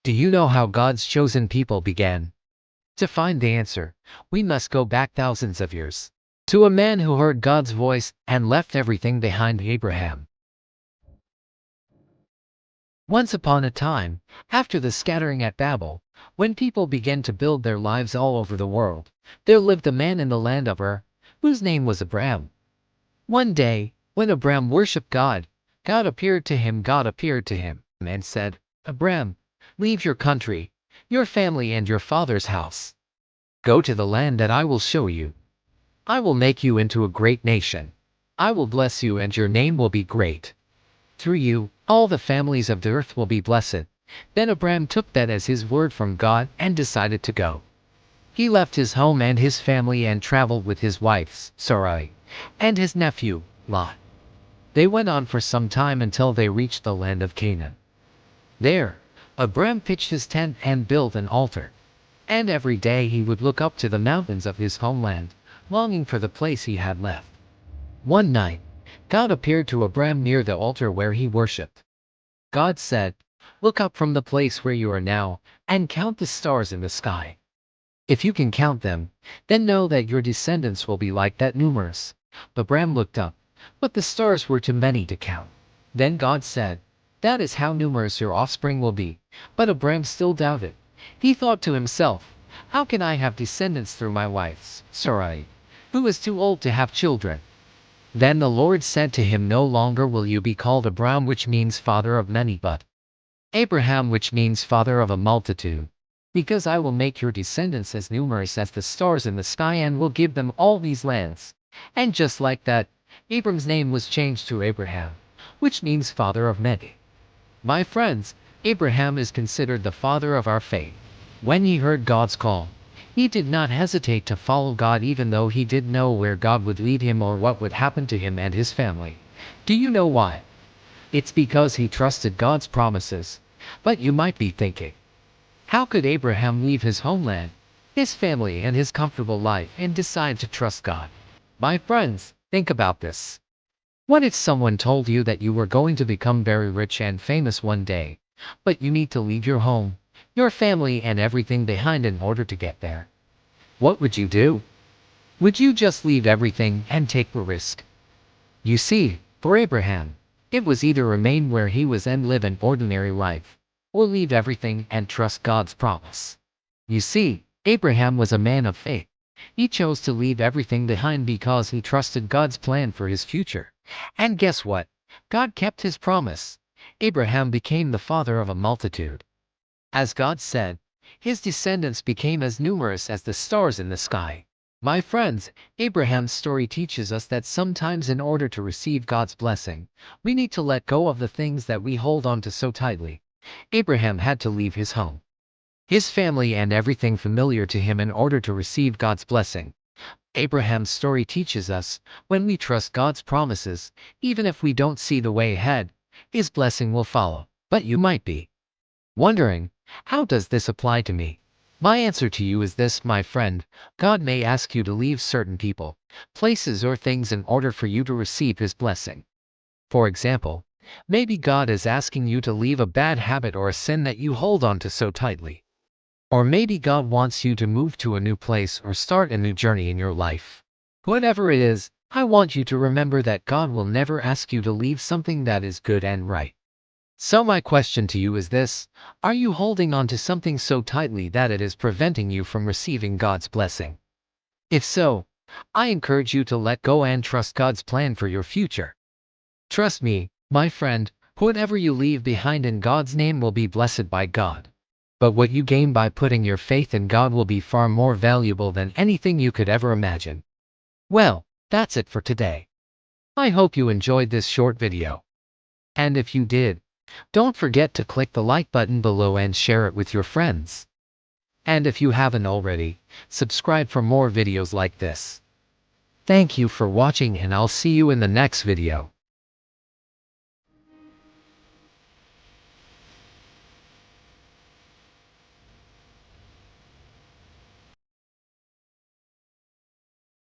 Do you know how God's chosen people began? To find the answer, we must go back thousands of years to a man who heard God's voice and left everything behind, Abraham. Once upon a time, after the scattering at Babel, when people began to build their lives all over the world, there lived a man in the land of Ur, whose name was Abram. One day, when Abram worshipped God, God appeared to him and said, Abram, leave your country, your family and your father's house. Go to the land that I will show you. I will make you into a great nation. I will bless you and your name will be great. Through you, all the families of the earth will be blessed. Then Abram took that as his word from God and decided to go. He left his home and his family and traveled with his wife, Sarai, and his nephew, Lot. They went on for some time until they reached the land of Canaan. There, Abram pitched his tent and built an altar. And every day he would look up to the mountains of his homeland, longing for the place he had left. One night, God appeared to Abram near the altar where he worshipped. God said, look up from the place where you are now, and count the stars in the sky. If you can count them, then know that your descendants will be like that numerous. Abram looked up, but the stars were too many to count. Then God said, that is how numerous your offspring will be. But Abram still doubted. He thought to himself, how can I have descendants through my wife, Sarai, who is too old to have children? Then the Lord said to him, no longer will you be called Abram, which means father of many, but Abraham, which means father of a multitude. Because I will make your descendants as numerous as the stars in the sky and will give them all these lands. And just like that, Abram's name was changed to Abraham, which means father of many. My friends, Abraham is considered the father of our faith. When he heard God's call, he did not hesitate to follow God even though he didn't know where God would lead him or what would happen to him and his family. Do you know why? It's because he trusted God's promises. But you might be thinking, how could Abraham leave his homeland, his family and his comfortable life and decide to trust God? My friends, think about this. What if someone told you that you were going to become very rich and famous one day, but you need to leave your home, your family and everything behind in order to get there? What would you do? Would you just leave everything and take the risk? You see, for Abraham, it was either remain where he was and live an ordinary life, or leave everything and trust God's promise. You see, Abraham was a man of faith. He chose to leave everything behind because he trusted God's plan for his future. And guess what? God kept his promise. Abraham became the father of a multitude. As God said, his descendants became as numerous as the stars in the sky. My friends, Abraham's story teaches us that sometimes in order to receive God's blessing, we need to let go of the things that we hold on to so tightly. Abraham had to leave his home, his family and everything familiar to him in order to receive God's blessing. Abraham's story teaches us, when we trust God's promises, even if we don't see the way ahead, his blessing will follow. But you might be wondering, how does this apply to me? My answer to you is this, my friend. God may ask you to leave certain people, places or things in order for you to receive his blessing. For example, maybe God is asking you to leave a bad habit or a sin that you hold on to so tightly. Or maybe God wants you to move to a new place or start a new journey in your life. Whatever it is, I want you to remember that God will never ask you to leave something that is good and right. So my question to you is this, are you holding on to something so tightly that it is preventing you from receiving God's blessing? If so, I encourage you to let go and trust God's plan for your future. Trust me, my friend, whatever you leave behind in God's name will be blessed by God. But what you gain by putting your faith in God will be far more valuable than anything you could ever imagine. Well, that's it for today. I hope you enjoyed this short video. And if you did, don't forget to click the like button below and share it with your friends. And if you haven't already, subscribe for more videos like this. Thank you for watching and I'll see you in the next video.